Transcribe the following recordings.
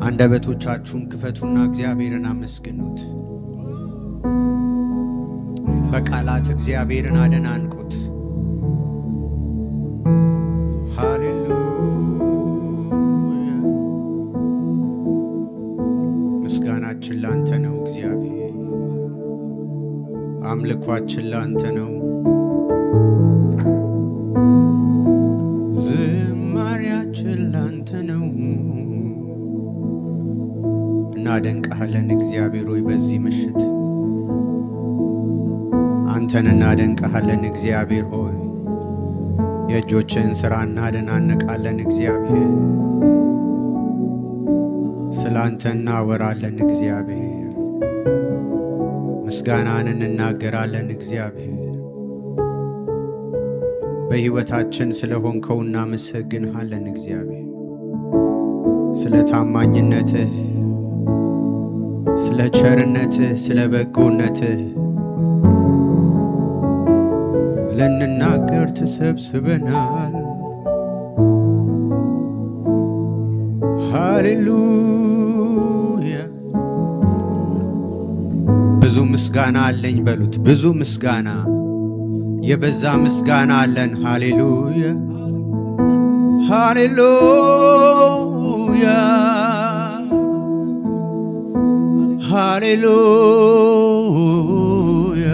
አንደበቶቻችሁን ክፈቱና እግዚአብሔርን አመስግኑት። በቃላት እግዚአብሔርን አደናንቁት። ሃሌሉያ! ምስጋናችን ላንተ ነው እግዚአብሔር፣ አምልኳችን ላንተ ነው፣ ዝማሪያችን ላንተ ነው። እናደንቅሃለን እግዚአብሔር ሆይ፣ በዚህ ምሽት አንተን እናደንቅሃለን እግዚአብሔር ሆይ። የእጆችን ሥራ እናደናንቃለን እግዚአብሔር፣ ስለ አንተ እናወራለን እግዚአብሔር፣ ምስጋናን እንናገራለን እግዚአብሔር። በሕይወታችን ስለ ሆንከው እናመሰግንሃለን እግዚአብሔር፣ ስለ ታማኝነትህ፣ ስለ ቸርነትህ፣ ስለ በጎነትህ ልንናገር ተሰብስበናል። ሃሌሉያ! ብዙ ምስጋና አለኝ በሉት። ብዙ ምስጋና፣ የበዛ ምስጋና አለን። ሃሌሉያ! ሃሌሉያ! ሃሌሉያ!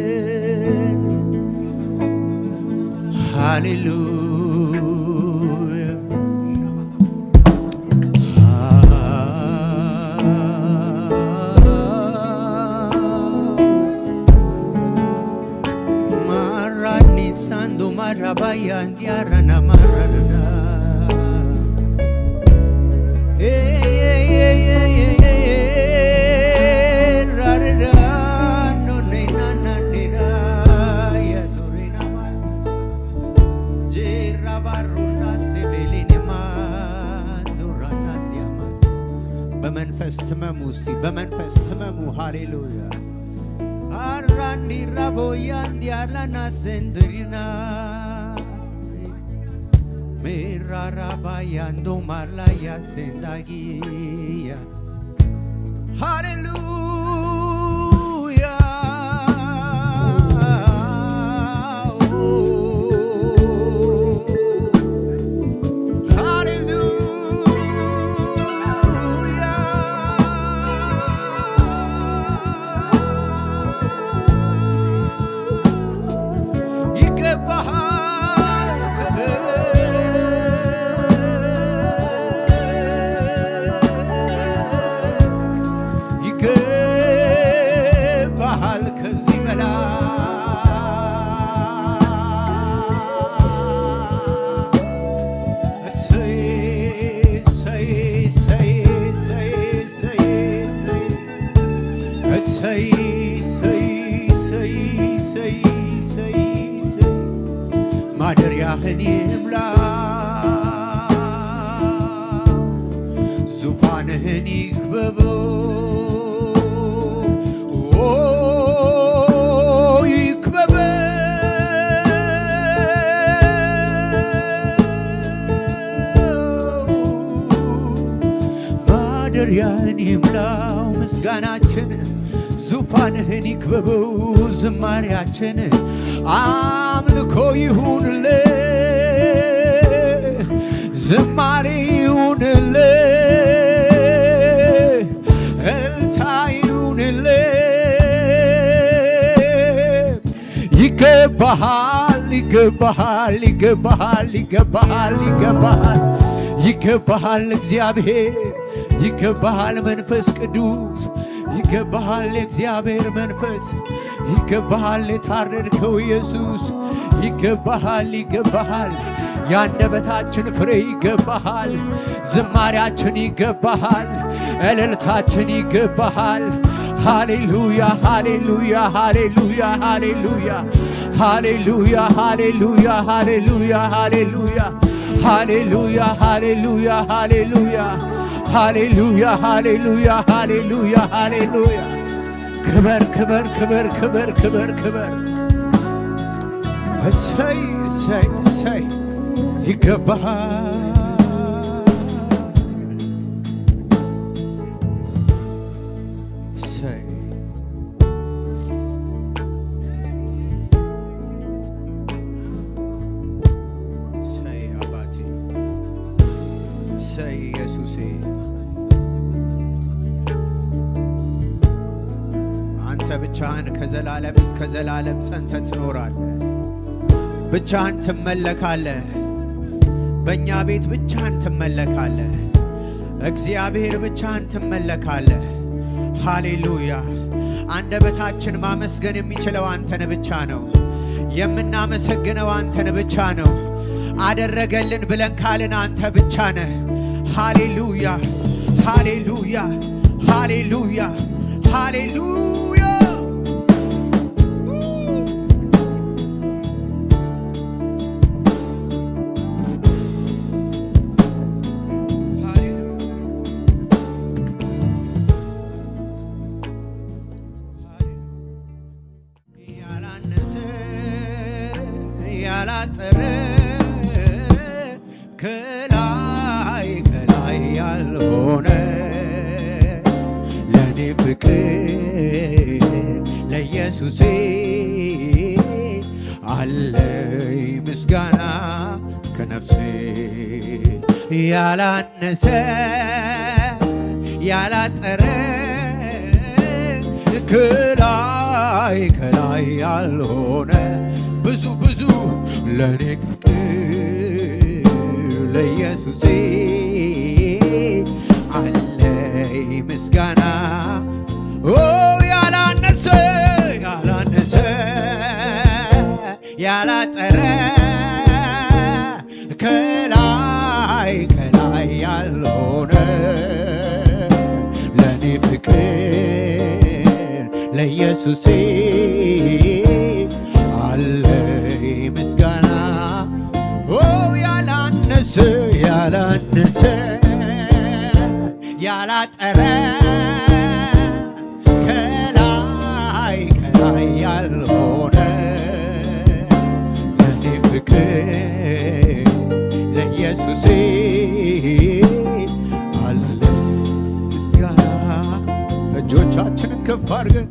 እናመሰግንሃለን። ሃሌሉያ! Sando marabaya ndiarana marana rarara no ne na na ne da ya zorina mas je rabaruna sebelini mas zorana diamas በመንፈስ ትመሙ እስቲ በመንፈስ ትመሙ። ሃሌሉያ! Arrandi raboyandi alana sendrina Mera rabayando marlaya sendagia. Hallelujah! ማደሪያህን ይምላ ዙፋንህን ይክበበው ይክበበው ማደሪያህን ይምላው ምስጋናችን ዙፋንህን ይክበበው ዝማሪያችን አምልኮ ይሁንልህ ዝማሬ ይሁንልህ እልልታ ይሁንልህ ይገባሃል ይገባሃል ይገባሃል ይገባሃል ይገባሃል ይገባሃል እግዚአብሔር ይገባሃል መንፈስ ቅዱስ ይገባሃል የእግዚአብሔር መንፈስ ይገባሃል የታረድከው ኢየሱስ ይገባሃል ይገባሃል ያንደበታችን ፍሬ ይገባሃል ዝማሪያችን ይገባሃል እልልታችን ይገባሃል ሃሌሉያ ሃሌሉያ ሃሌሉያ ሃሌሉያ ሃሌሉያ ሃሌሉያ ሃሌሉያ ሃሌሉያ ሃሌሉያ ሃሌሉያ ሃሌሉያ ሃሌሉያ ሃሌሉያ ሃሌሉያ ሃሌሉያ ክበር ክበር ክበር ክበር ክበር ክበር እሰይ እሰይ እሰይ ይገባሃል እሰይ እሰይ አባቴ እሰይ ኢየሱሴ አንተ ብቻህን ከዘላለም እስከ ዘላለም ጸንተህ ትኖራለህ። ብቻህን ትመለካለህ። በእኛ ቤት ብቻህን ትመለካለህ። እግዚአብሔር ብቻህን ትመለካለህ። ሃሌሉያ። አንደበታችን ማመስገን የሚችለው አንተን ብቻ ነው። የምናመሰግነው አንተን ብቻ ነው። አደረገልን ብለን ካልን አንተ ብቻ ነህ። ሃሌሉያ ሃሌሉያ ሃሌሉያ ሃሌሉያ ያላጠረ ከላይ ከላይ ያልሆነ ለኔ ፍቅር ለኢየሱሴ አለኝ ምስጋና ከነፍሴ ያላነሰ ያላጠረ ከላይ ከላይ ያልሆነ ብዙ ብዙ ለኔ ፍቅር ለኢየሱሴ አለኝ ምስጋና ያላነሰ ያላነሰ ያላጠረ ከላይ ከላይ ያልሆነ ለኔ ፍቅር ለኢየሱሴ አለኝ ምስጋና ያላነሰ ያላነሰ ያላጠረ ከላይ ከላይ ያልሆነ ለኔ ፍቅር ለኢየሱሴ አለኝ ምስጋና። እጆቻችንን ከፍ አድርገን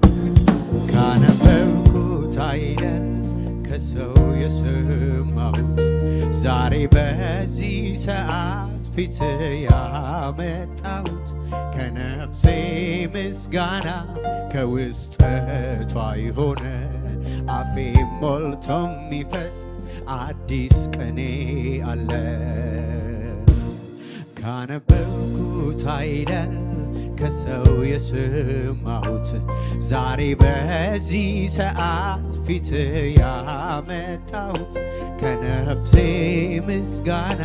ካነበብኩት አይደል ከሰው የሰማሁት ዛሬ በዚህ ሰዓት ፊት ያመጣሁት ከነፍሴ ምስጋና ከውስጠቷ የሆነ አፌ ሞልቶ የሚፈስ አዲስ ቅኔ አለ። ካነበብኩት አይደል ከሰው የሰማሁት ዛሬ በዚህ ሰዓት ፊት ያመጣሁት ከነፍሴ ምስጋና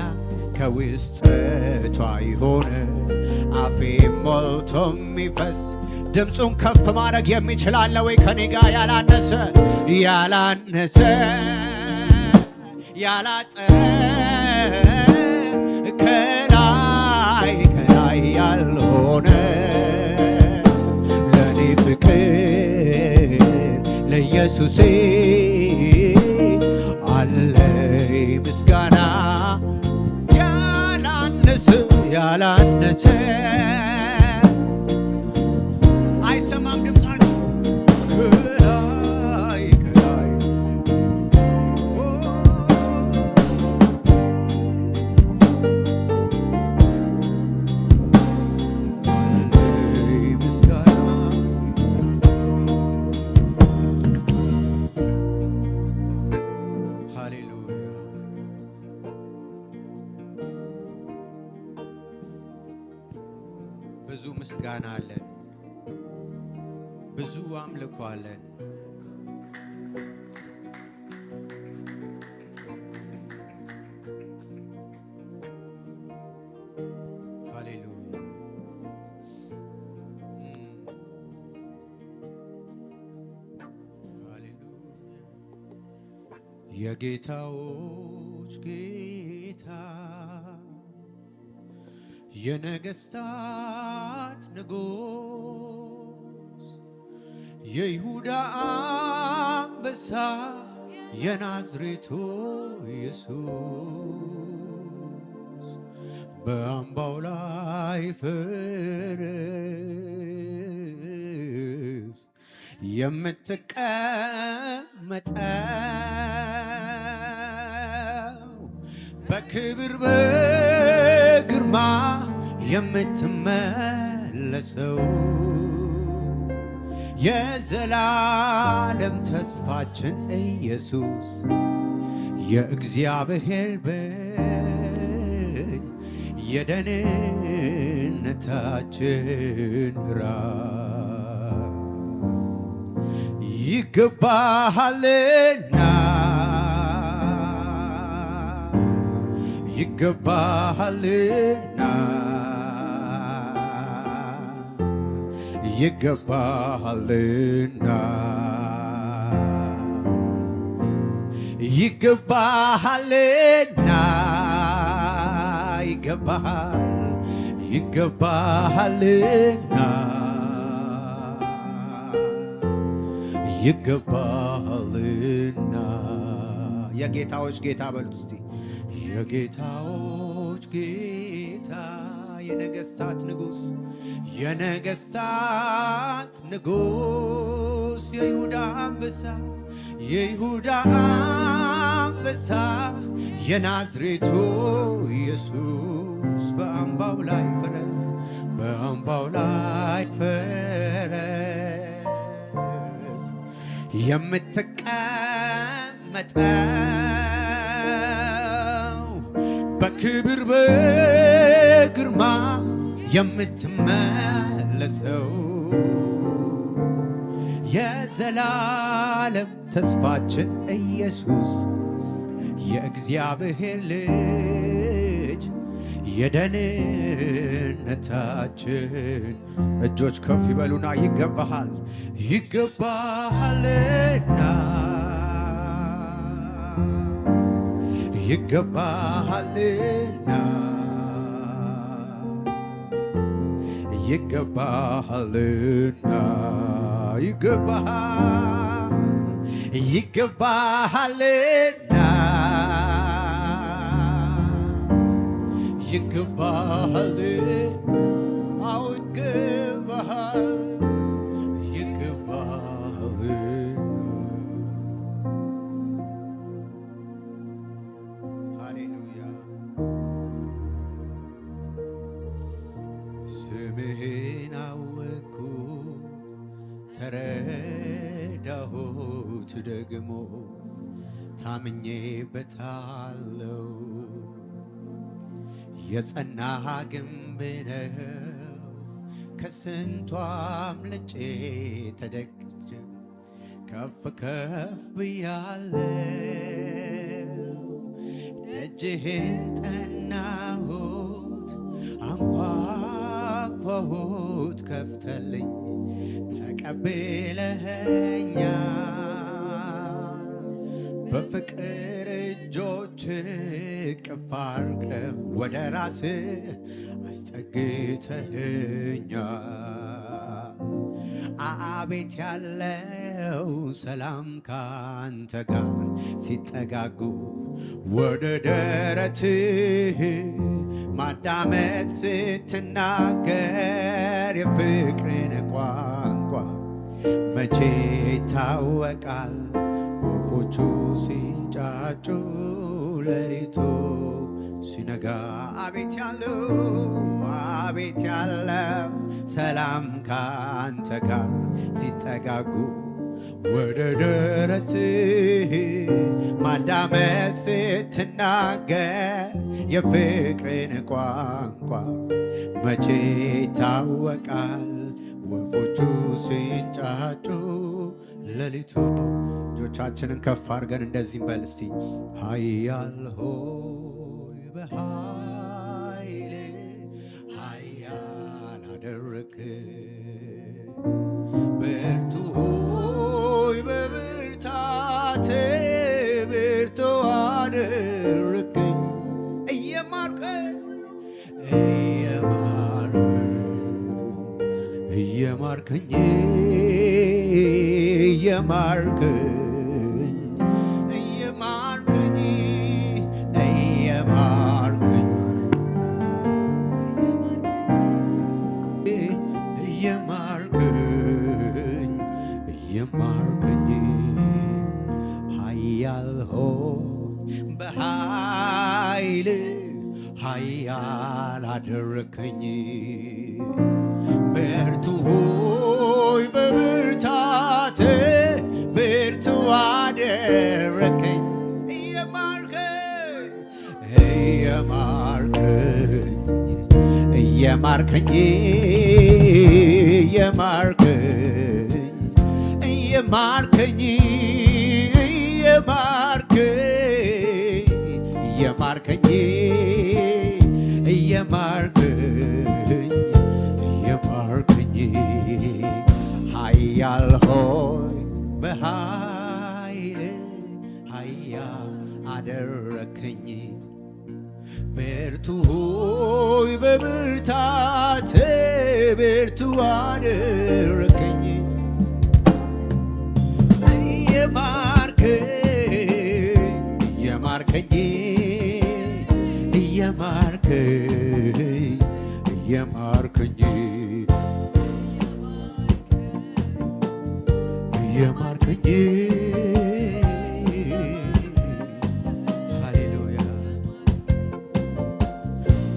ከውስጠቷ የሆነ አፌ ሞልቶ የሚፈስ ድምፁን ከፍ ማድረግ የሚችል አለ ወይ ከኔ ጋር? ያላነሰ ያላነሰ ያላጠረ ከላይ ከላይ ያልሆነ ለኔ ፍቅር ለኢየሱሴ አለኝ ምስጋና ያላነሰ ያላነሰ አይሰማም ድምፃችሁ ከላይ ከላይ አለኝ ምስጋና ሃሌሉያ ብዙ ምስጋና አለን፣ ብዙ አምልኮ አለን። ሃሌሉያ ሃሌሉያ የጌታዎች ጌታ የነገሥታት ንጉሥ የይሁዳ አንበሳ የናዝሬቱ ኢየሱስ በአምባው ላይ ፈረስ የምትቀመጠው በክብር በግርማ የምትመለሰው የዘላለም ተስፋችን ኢየሱስ የእግዚአብሔር በግ የደህንነታችን ራስ ይገባሃልና ይገባሃልና ይገባሃልና ይገባሃልና ይገባሃልና ይገባሃልና የጌታዎች ጌታ በሉት እስቲ የጌታዎች ጌታ የነገሥታት ንጉሥ የነገሥታት ንጉሥ የይሁዳ አንበሳ የይሁዳ አንበሳ የናዝሬቱ ኢየሱስ በአምባው ላይ ፈረስ በአምባው ላይ ፈረስ የምትቀመጠው በክብር በግርማ የምትመለሰው የዘላለም ተስፋችን ኢየሱስ የእግዚአብሔር ልጅ የደህንነታችን እጆች ከፍ ይበሉና ይገባሃል ይገባሃልና ይገባሃልና ይገባሃልና ይገባሃልና ይገባሃል አዎ ይገባሃል ይገባሃልና ሃሌሉያ ስምህን አወቅኩት ተረዳሁት ደግሞ ታምኜበታለሁ የጸና ግንብ ነው ከስንቱ አምልጬ ተደግቼ ከፍ ከፍ ብያለሁ ደጅህን ጠናሁት አንኳኳሁት ከፍተልኝ ተቀብለኸኛል በፍቅር እጆች እቅፍ አድርገህ ወደ ራስህ አስጠግተኸኛል አቤት ያለው ሰላም ካንተ ጋር ሲጠጋጉ ወደ ደረትህ ማዳመጥ ስትናገር የፍቅርን ቋንቋ መቼ ይታወቃል ወፎቹ ሲንጫጩ ሌሊቱ ሲነጋ አቤት ያለው ሰላም ካንተ ጋር ሲጠጋጉ ወደ ደረትህ ማዳመጥ ስትናገር የፍቅርን ቋንቋ መቼ ይታወቃል ወፎቹ ሲንጫጩ ሌሊቱ እጆቻችንን ከፍ አድርገን እንደዚህ በል እስቲ ኃያል ሆይ በኃይል ኃያል አደረግክ ብርቱ ሆይ በብርታት ብርቱ አደረግከኝ እየማርከኝ እየማርከኝ እየማርከኝ እየማርከኝ እየማርከኝ እየማርከኝ እየማርከኝ ኃያል ሆይ በኃይል ኃያል አደረከኝ ብርቱ ሆይ በብርታት ብርቱ አደረከኝ እየማርከኝ እየማርከኝ እየማርከኝ እየማርከኝ እየማርከኝ እየማርከኝ እየማርከኝ እየማርከኝ ኃያል ሆይ በኃይል ኃያል አደረከኝ ብርቱ ሆይ በብርታት ብርቱ አደረከኝ እየማርከኝ እየማርከኝ እየማርከኝ እየማርከኝ ሃሌሉያ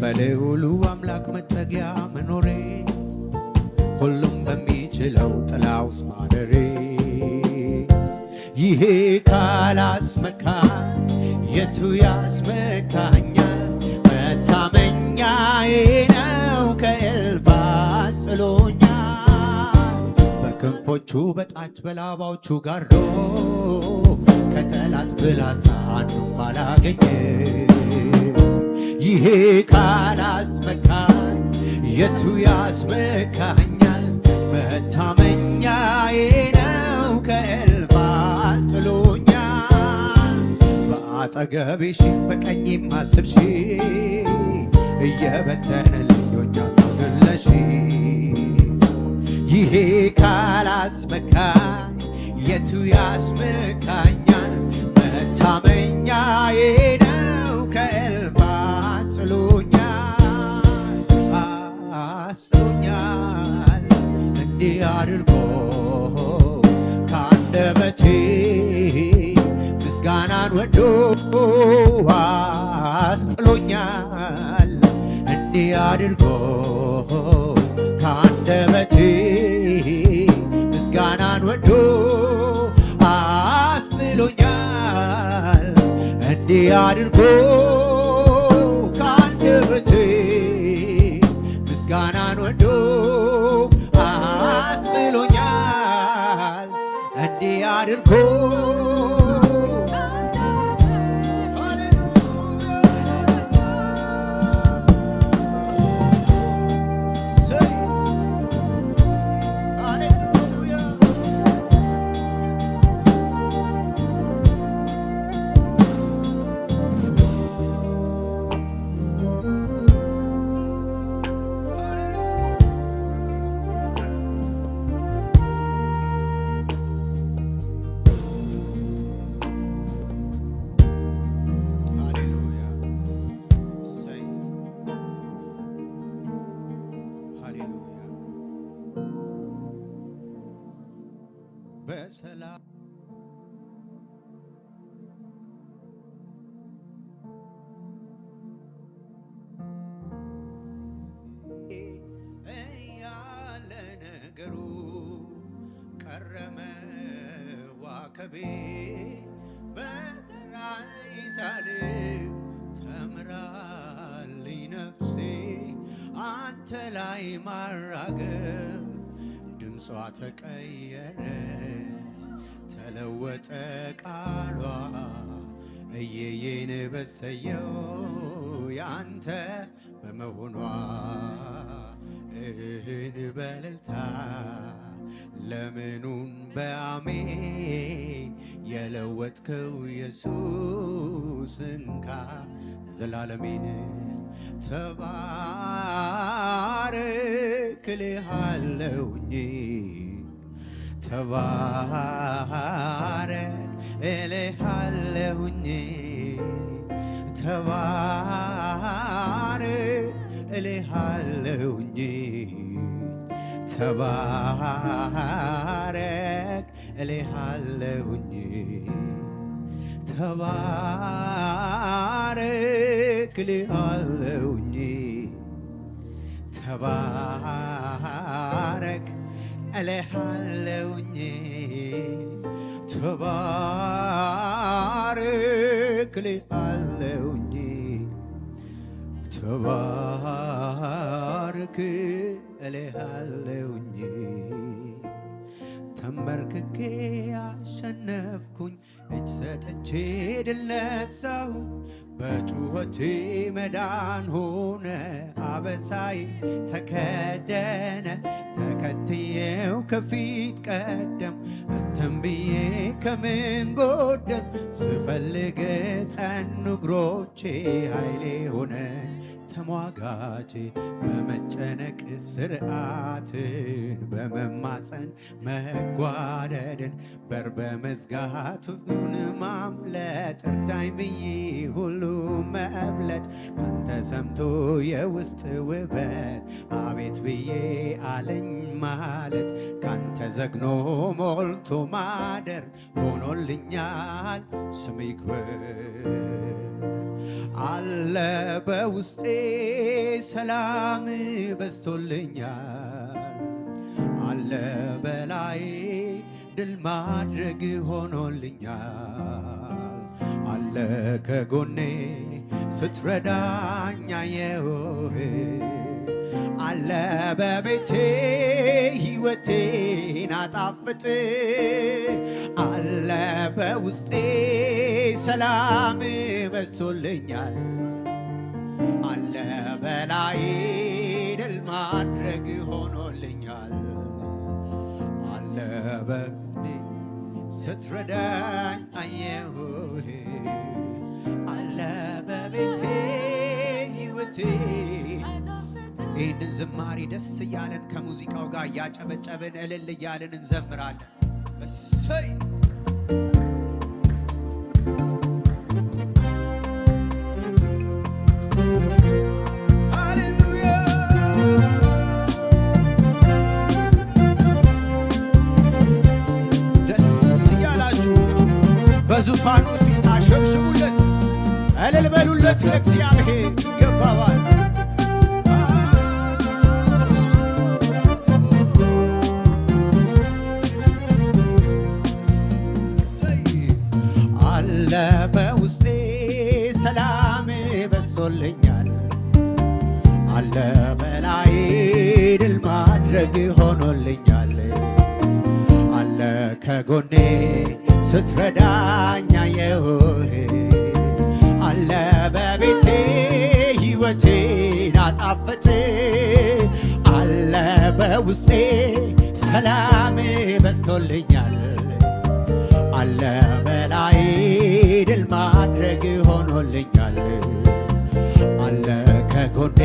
በልዑሉ አምላክ መጠጊያ መኖሬ ሁሉም በሚችለው ጥላ ውስጥ ማደሬ ይሄ ካላስመካኝ የቱ ያስመካኛል? መታመኛዬ ነው ከእልፍ አስጥሎኛል። በክንፎቹ በታች በላባዎቹ ጋርዶ ከጠላት ፍላጻ አንዱም አላገኘ ይሄ ካላስመካኝ የቱ ያስመካኛል? መታመኛዬ ነው ከእልፍ አስጥሎኛል። በአጠገቤ ሺህ በቀኝም 10 ሺህ እየበተነልኝ ሆኛል ለሺ ይሄ ካላስመካኝ የቱ ያስመካኛል? መታመኛዬ ነው ከእልፍ አስጥሎኛል እንዲህ አድርጎ ከአንደበቴ ምስጋናን ወዶ አስጥሎኛል እንዲህ አድርጎ ከአንደበቴ ምስጋናን ወዶ አስጥሎኛል እንዲህ አድርጎ ከአንደበቴ ምስጋናን ወዶ አስጥሎኛል እንዲህ አድርጎ በሰላም እያለ ነገሩ ቀረመ ዋከቤ በጠራኝ ሳልፍ ተምራልኝ ነፍሴ አንተ ላይ ማራገፍ ድምጿ ተቀየረ ተለወጠ ቃሏ እየዬን በሰየው ያንተ በመሆኗ እህን በልልታ ለምኑን በአሜን የለወጥከው ኢየሱስ እንካ ዘላለሜን ተባረክ እልሃለሁኝ ተባረክ እልሃለሁኝ ተባረክ እልሃለሁኝ ተባረክ እልሃለሁኝ ተባረክ እልሃለሁኝ ተባረክ እልሃለሁኝ ተባረክ እልሃለሁኝ ተባረክ እልሃለሁኝ ተንበርክኬ አሸነፍኩኝ እጅ ሰጥቼ ድል ነሳሁት በጩኸቴ መዳን ሆነ አበሳይ ተከደነ ተከትዬው ከፊት ቀደም አንተም ብዬ ከምን ጎደል ስፈልግ ጸኑ እግሮቼ ኃይሌ ሆነ ተሟጋቼ በመጨነቅ ስርዓትን በመማፀን መጓደድን በር በመዝጋቱን ማምለጥ እርዳኝ ብዬ ሁሉ መብለጥ ካንተ ሰምቶ የውስጥ ውበት አቤት ብዬ አለኝ ማለት ካንተ ዘግኖ ሞልቶ ማደር ሆኖልኛል ስም ይክበር አለ በውስጤ ሰላም በዝቶልኛል አለ በላይ ድል ማድረግ ሆኖልኛል አለ ከጎኔ ስትረዳኝ አየሁህ አለ በቤቴ ሕይወቴን አጣፍጥ አለ በውስጤ ሰላም በዝቶልኛል አለ በላይ ድል ማድረግ ሆኖልኛል አለ በውስጤ ስትረዳኝ አየሁህ አለ በቤቴ ሕይወቴ ይህንን ዝማሬ ደስ እያለን ከሙዚቃው ጋር እያጨበጨብን እልል እያለን እንዘምራለን። እሰይ ሃሌሉያ ደስ እያላችሁ በዙፋኑ ፊት አሸብሽቡለት፣ እልል በሉለት። ለእግዚአብሔር ይገባዋል። አለ በውስጤ ሰላም በዝቶልኛል አለ በላይ ድል ማድረግ ሆኖልኛል አለ ከጎኔ ስትረዳኝ አየሁህ አለ በቤቴ ሕይወቴን አጣፍጥ አለ በውስጤ ሰላም በዝቶልኛል አለ በላይ ድል ማድረግ ሆኖልኛል አለ ከጎኔ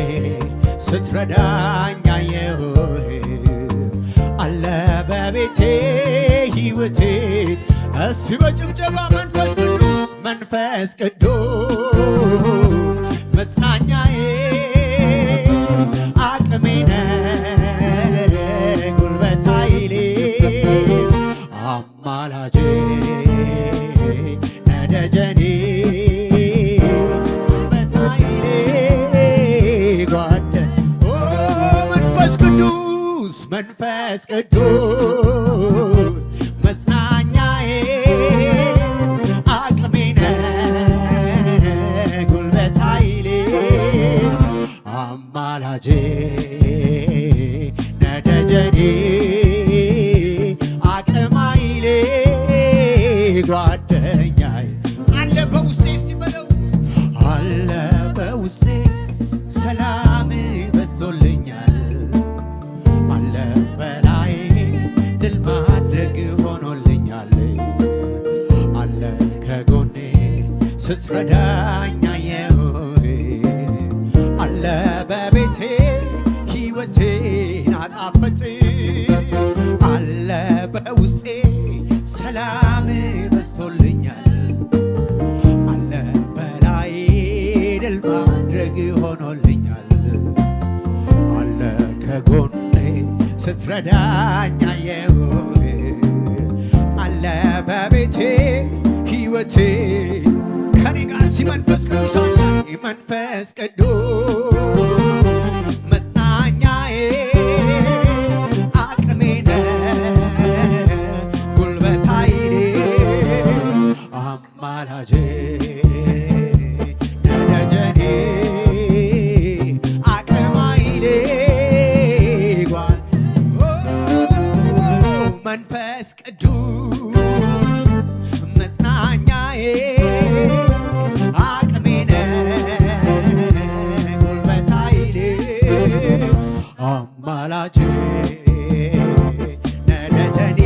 ስትረዳኝ አየሁህ አለ በቤቴ ሕይወቴ እስቲ በጭብጨባ መንፈስ ቅዱስ መጽናኛዬ አቅሜ ነህ ጉልበት ኃይሌ አማላጄ ነደጀኔ ጉልበት ኃይሌ ጓደ መንፈስ ቅዱስ መጽናኛዬ አቅሜ ነህ ጉልበት ኃይሌ አማላጄ ነደጀኔ ጓደኛዬ አለ በውስጤ ሲበለው አለ በውስጤ ሰላም በዝቶልኛል አለ በላይ ድል ማድረግ ሆኖልኛል አለ ከጎኔ ስትረዳኝ አየሁህ አለ በቤቴ ሕይወቴን ስትረዳኝ አየሁ አለ በቤቴ ሕይወቴ ከኔ ጋር ሲመንፈስ ቅዱስ አለ መንፈስ ቅዱስ መጽናኛዬ አቅሜ ነህ ጉልበት ኃይሌ አማላጄ ደጀኔ አቅም ኃይሌ ጓል መንፈስ ቅዱስ መጽናኛዬ አቅሜ ነህ ጉልበት ኃይሌ አማላጄ ነደጀኔ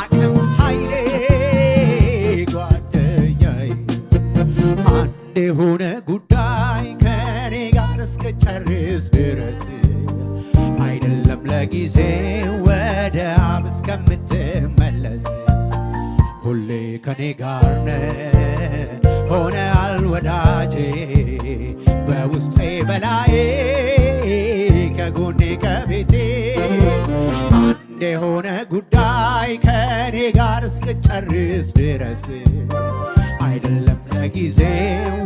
አቅም ኃይሌ ጓደኛዬ አንድ የሆነ ጉዳይ ከኔ ጋር እስክጨርስ ድረስ አይደለም ለጊዜ ወደ አብ እስከምትመለስ ሁሌ ከኔ ጋር ነህ ሆነሃል ወዳጄ በውስጤ በላዬ ከጎኔ ከቤቴ አንድ የሆነ ጉዳይ ከኔ ጋር እስክጨርስ ድረስ አይደለም ለጊዜ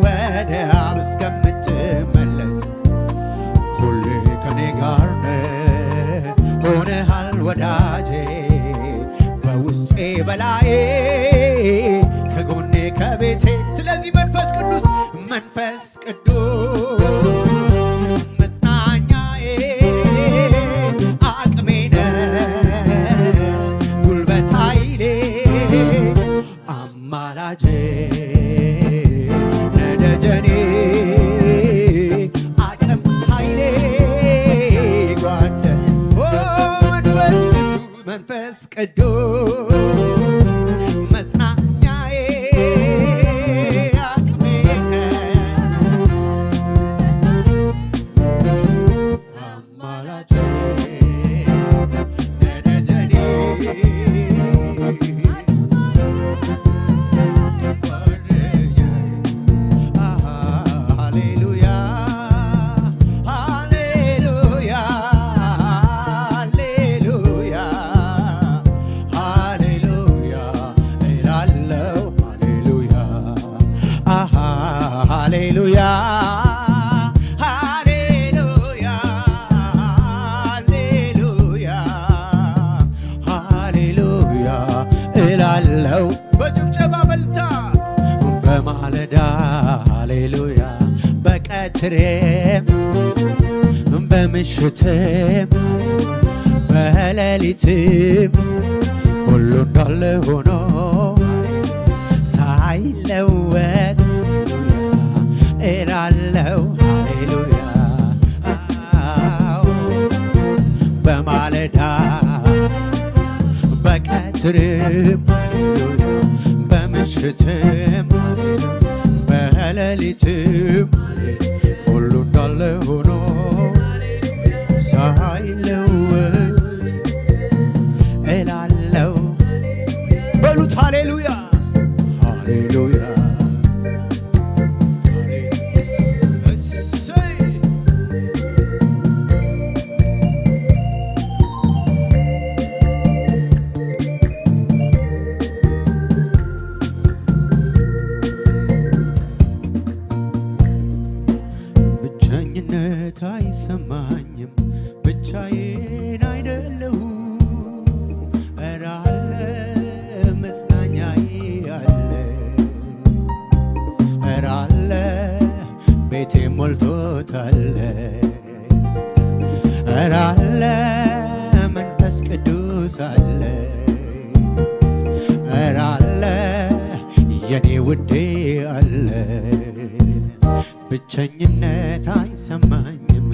ወደ አብ እስከምትመለስ ሁሌ ከኔ ጋር ነህ ሆነሃል ወዳጄ በውስጤ በላዬ ከጎኔ ከቤቴ ስለዚህ መንፈስ ቅዱስ መጽናኛዬ አቅሜ ነህ ጉልበት ኃይሌ አማላጄ ነደጀኔ አቅም ኃይሌ ጓደ መንፈስ ቅዱስ መጽናኛዬ አቅሜ አማላጄ ነደጀኔ ሃሌሉያ ሃሌሉያ ሃሌሉያ እላለሁ ሃሌሉያ ሃሌሉያ ሃሌሉያ ሃሌሉያ እላለሁ በጭብጨባ በልታ በማለዳ ሃሌሉያ በቀትሬም በምሽትም በሌሊትም ሁሉ እንዳለ ሆኖ ሳይለወጥ እላለሁ ሃሌሉያ በማለዳ በቀትርም በምሽትም በሌሊትም ሁሉ እንዳለ ሆኖ ሳይለወጥ እላለሁ በሉት ሃሌሉያ ሃሌሉያ እሰይ ብቸኝነት አይሰማኝም ብቻዬን አይደለሁም ኧረ አለ መጽናኛዬ አለ ኧረ አለ ቤቴ ሞልቶታል ኧረ አለ መንፈስ ቅዱስ አለ ኧረ አለ የኔ ውዴ አለ ብቸኝነት አይሰማኝም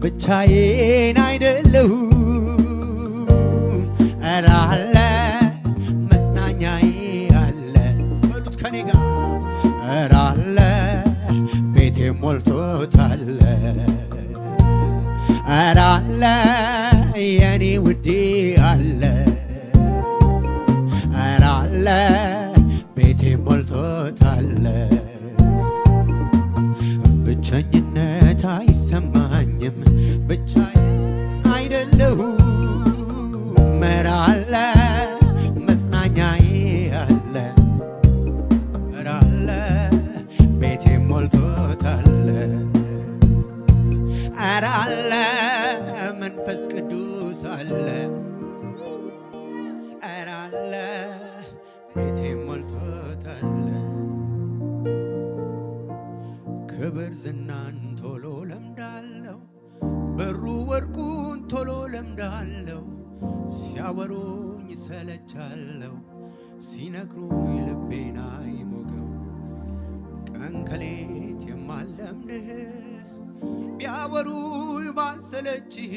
ብቻዬን አይደለሁም ኧረ አለ መጽናኛዬ አለ በሉት ከኔ ጋር ኧረ አለ ቤቴ ሞልቶታል ኧረ አለ የኔ ውዴ አለ ኧረ አለ ቤቴ ሞልቶታል ብቸኝነት አይሰማኝም ብቻዬን ክብር ዝናን ቶሎ ለምዳለው፣ ብሩ ወርቁን ቶሎ ለምዳለው። ሲያወሩኝ ሰለቻለው፣ ሲነግሩኝ ልቤን አይሞቀው። ቀን ከሌት የማለምድህ ቢያወሩኝ ባልሰለችህ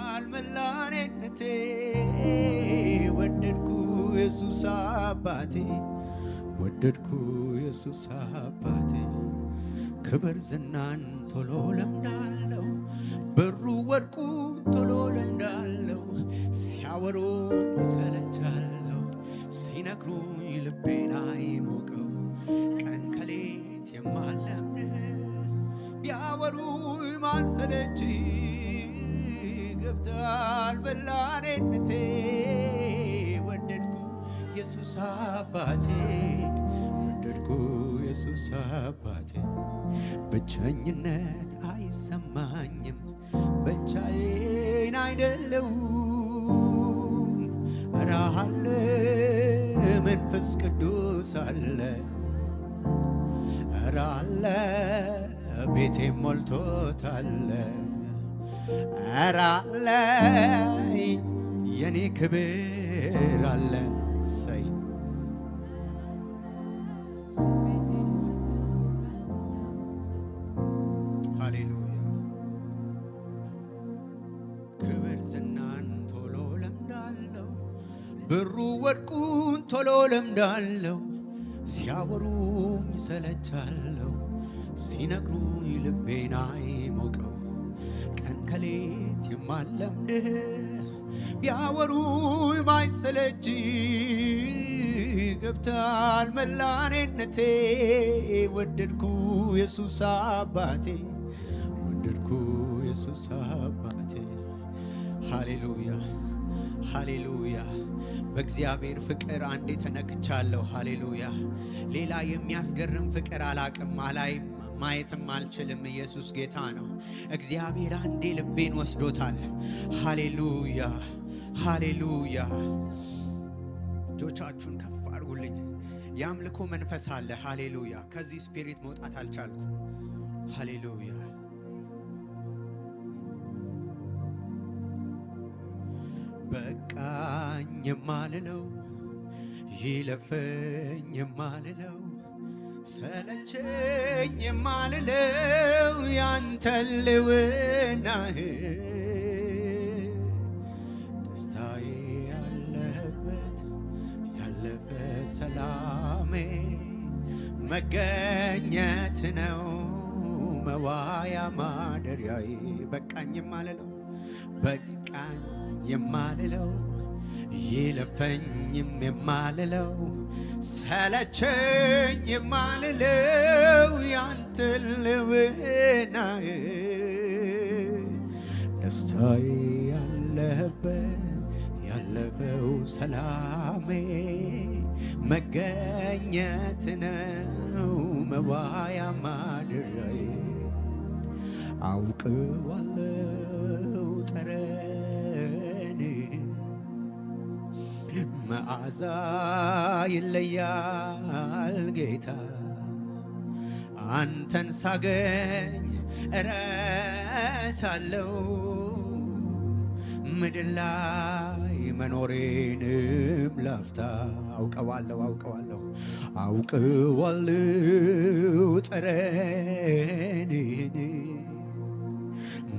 አልመላኔነቴ ወደድኩ ኢየሱስ አባቴ ወደድኩ ኢየሱስ አባቴ። ክብር ዝናን ቶሎ ለምዳለው፣ ብሩ ወርቁ ቶሎ ለምዳለው። ሲያወሩ ሰለቻለው፣ ሲነግሩኝ ልቤን አይሞቀው። ቀን ከሌት የማለምድህ ቢያወሩኝ ማልሰለችህ ገብቷል በላኔነቴ ወደድኩ ኢየሱስ አባቴ ወደድኩ ኢየሱስ አባቴ። ብቸኝነት አይሰማኝም፣ ብቻዬን አይደለሁም። ኧረ አለ መንፈስ ቅዱስ አለ፣ ኧረ አለ ቤቴም ሞልቶታል። ኧረ አለ የኔ ክብር አለ። ሰይ ሃሌሉያ። ክብር ዝናን ቶሎ ለምዳለው፣ ብሩ ወርቁን ቶሎ ለምዳለው። ሲያወሩኝ ሰለቻለው፣ ሲነግሩኝ ልቤን አይሞቀው። ቀን ከሌት የማለምድህ ቢያወሩኝ ባይሰለች ገብቷል መላኔነቴ ወደድኩ ኢየሱስ አባቴ ወደድኩ ኢየሱስ አባቴ። ሃሌሉያ ሃሌሉያ። በእግዚአብሔር ፍቅር አንዴ ተነክቻለሁ። ሃሌሉያ። ሌላ የሚያስገርም ፍቅር አላቅም፣ አላይም፣ ማየትም አልችልም። ኢየሱስ ጌታ ነው። እግዚአብሔር አንዴ ልቤን ወስዶታል። ሃሌሉያ ሃሌሉያ። እጆቻችሁን ከፍ አድርጉልኝ። የአምልኮ መንፈስ አለ። ሃሌሉያ። ከዚህ ስፒሪት መውጣት አልቻልኩም። ሃሌሉያ። በቃኝ የማልለው ይለፈኝ የማልለው ሰለቸኝ የማልለው ያንተ ልውናህ ደስታዬ ያለበት ያለፈ ሰላሜ መገኘት ነው መዋያ ማደሪያዬ። በቃኝ የማልለው በቃኝ የማልለው ይለፈኝም የማልለው ሰለቸኝ የማልለው ያንተ ልውናህ ደስታዬ ያለበት ያለፈው ሰላሜ መገኘት ነው መዋያ ማደሪያዬ። አውቀዋለሁ ጠረን መዓዛ ይለያል ጌታ አንተን ሳገኝ እረሳለሁ ምድር ላይ መኖሬንም ላፍታ። አውቀዋለሁ አውቀዋለሁ አውቀዋለሁ ጠረንን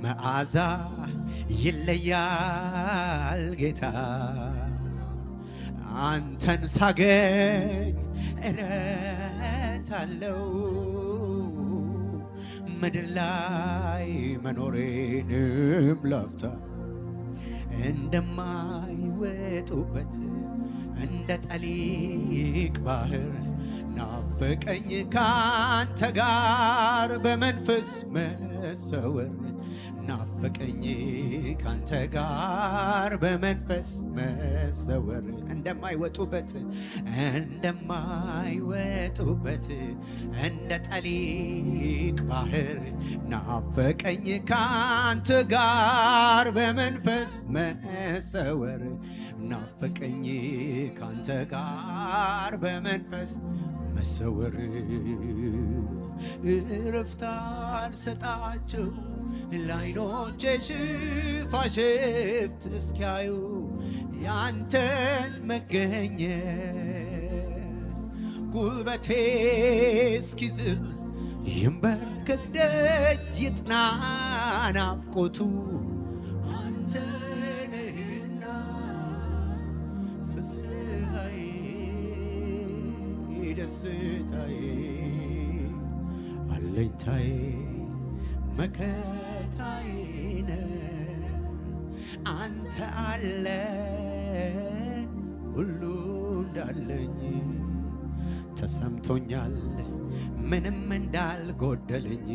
መዓዛ ይለያል ጌታ አንተን ሳገኝ እረሳለሁ ምድር ላይ መኖሬንም ላፍታ። እንደማይወጡበት እንደ ጠሊቅ ባህር ናፈቀኝ ካንተ ጋር በመንፈስ መሰወር ናፈቀኝ ካንተ ጋር በመንፈስ መሰወር። እንደማይወጡበት እንደ ጠሊቅ ባህር ናፈቀኝ ካንተ ጋር በመንፈስ መሰወር ናፈቀኝ ካንተ ጋር በመንፈስ መሰወር። እረፍት አልሰጣቸው ለዓይኖቼ ሽፋሽፍት እስኪያዩ ያንተን መገኘት ጉልበቴ እስኪዝል ይንበርከክ ደጅ ይጥና ናፍቆቱ አንተ ነህና ፍስሐዬ ደስታዬ አለኝታዬ መከታዬ ነህ አንተ አለ ሁሉ እንዳለኝ ተሰምቶኛል ምንም እንዳልጎደለኝ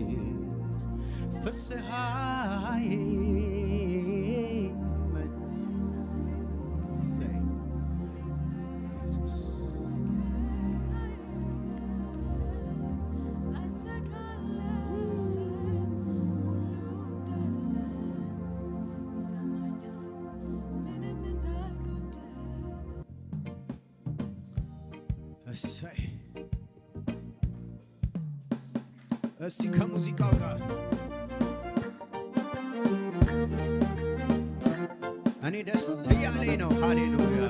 ፍስሐዬ እሰይ እስቲ ከሙዚቃው ጋር እኔ ደስ እያለኝ ነው። ሃሌሉያ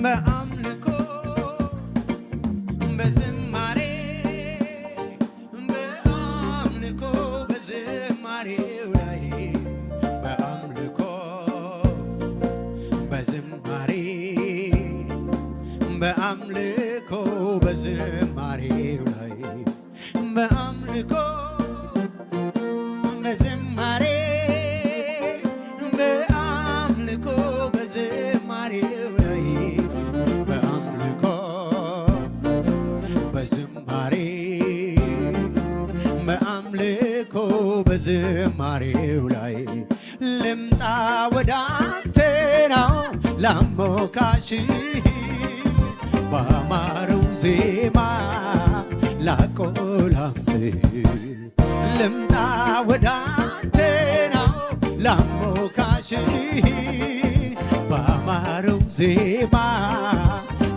በአምልኮ በዝማሬ በአምልኮ በዝማሬው ላይ በአምልኮ በዝማሬ በአምልኮ በዝማሬው ላይ በአምልኮ በዝማሬ በአምልኮ በዝማሬው ላይ በአምልኮ በዝማሬ በአምልኮ በዝማሬው ላይ ልምጣ ወደ አንተ ነው ላሞካሽህ ባማረው ዜማ ላቆላምጥህ ልምጣ ወደ አንተ ነው ላሞካሽህ ባማረው ዜማ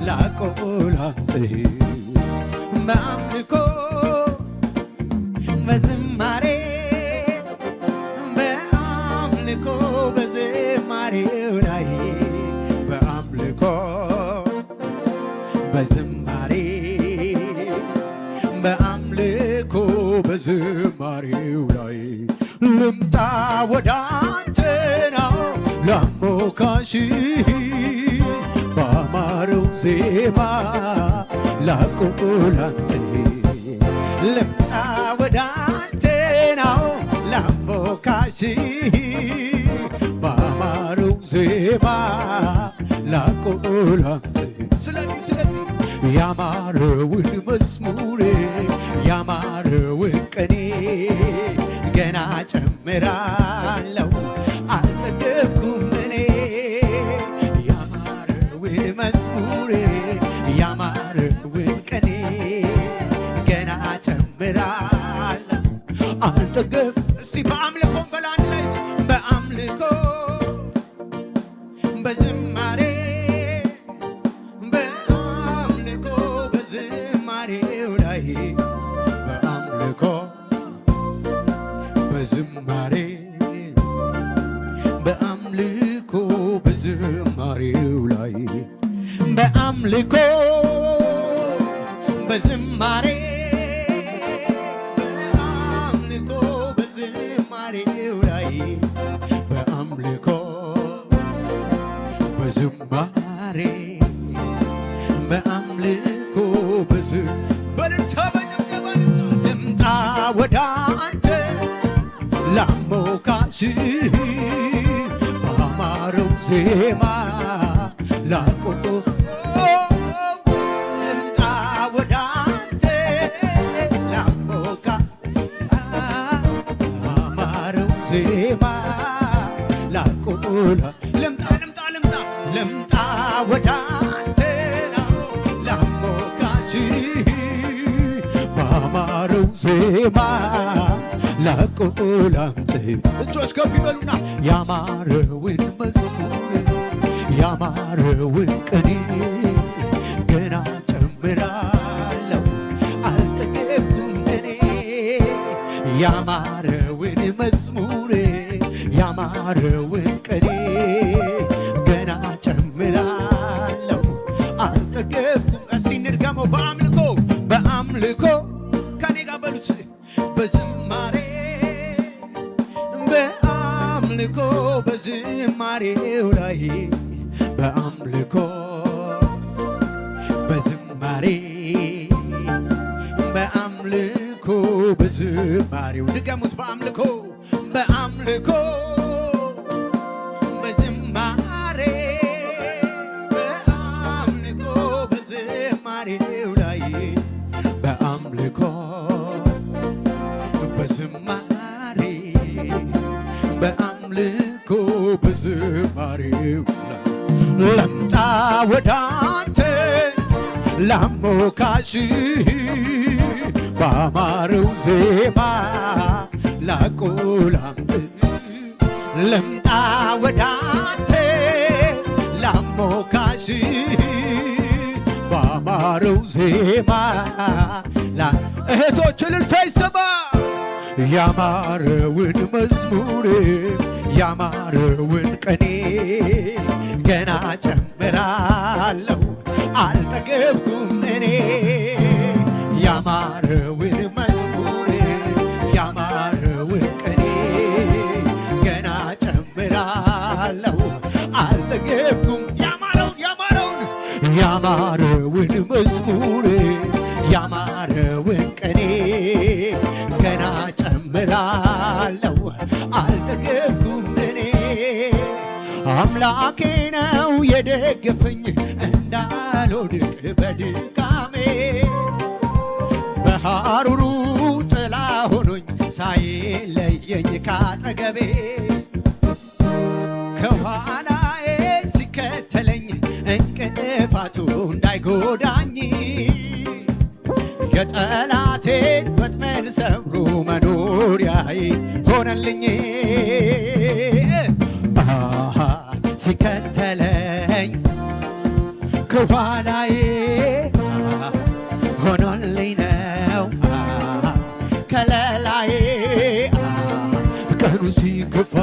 ላቆላምጥህ በአምልኮ በዝማሬ በአምልኮ በዝማሬው ላይ በአምልኮ በዝማሬ በአምልኮ በዝማሬው ላይ ልምጣ ወደ አንተ ነው ላሞካሽህ ባማረው ዜማ ላቆላምጥህ ልምጣ ወደ አንተ ነው ላሞካሽህ ባማረው ዜማ ላቆላምጥህ ስለዚህ ያማረውን መዝሙሬ ያማረውን ቅኔ ገና ጨምራለሁ አልጠገብኩም እኔ ያማረውን መዝሙሬ ያማረውን ቅኔ ገና ጨምራለሁ አልጠገብ እስቲ በአምልኮ በላን ላይ በአምልኮ በዝማሬ በአምልኮ በዝማሬው ላይ በአምልኮ በዝማሬ በአምልኮ በዝማሬው ላይ በአምልኮ በዝማሬ በአምልኮ በዝማሬው ላይ በአምልኮ በዝማሬ በአምልኮ በልልታ በጭብጨባ ልምጣ ወደ አንተ ላሞካሽህ ባማረው ዜማ ላቆ ልምጣ ወደ አንተ ላሞካሽህ ባማረው ዜማ ላቆላ ልምጣ ልምጣ ወደ አንተ ላሞካሽህ ያማረው ዜማ ላቆ ላምጥ እጆች ከፍ ይበሉና ያማረውን መዝሙር ያማረውን ቅኔ ገና ጨምራለሁ አልጠገብኩም እኔ ያማረውን መዝሙር ያማረውን ቅኔ ገና ጨምራለሁ አልጠገብኩም። እስቲ እንድገመው በአምልኮ ከኔ ጋር በሉት በዝማሬ በአምልኮ በዝማሬው ላይ በአምልኮ በዝማሬ በአምልኮ በዝማሬው ድገሙት በአምልኮ በአምልኮ በዝማሬ በአምልኮ በዝማሬው ላይ በአምልኮ በዝማሬ በአምልኮ በዝማሬው ልምጣ ወዳንተ ላሞካሽህ ባማረው ዜማ ላቆላምጥ ልምጣ ወዳንተ ላሞካሽህ ባማረው ዜማ እህቶች እልልታ ይሰማ ያማረውን መዝሙር ያማረውን ቅኔ ገና ጨምራለሁ አልጠገብኩም እኔ ያማረውን መዝሙር ያማረውን ቅኔ ገና ጨምራለሁ አልጠገብኩም ያማረውን መዝሙር ያማረውን ቅኔ ገና ጨምራለሁ አልጠገብኩም እኔ አምላኬ ነው የደገፈኝ እንዳልወድቅ በድካሜ በሐሩሩ ጥላ ሆኖኝ ሳይለየኝ ካጠገቤ ከኋላዬ ሲከተለኝ እንቅፋቱ እንዳይጎዳኝ የጠላቴን ወጥመድ ሰብሮ መኖሪያዬ ሆነልኝ ሲከተለኝ ከኋላዬ ሆኖልኝ ነው ከለላዬ ቀኑ ሲከፋ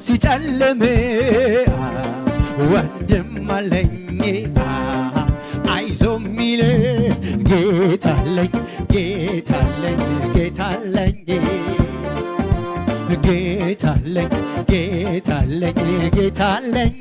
ሲጨልም ወንድም አለኝ አይዞ ሚል ጌታለኝ ጌታለኝ ጌታለኝ ጌታለኝ ጌታለኝ ጌታለኝ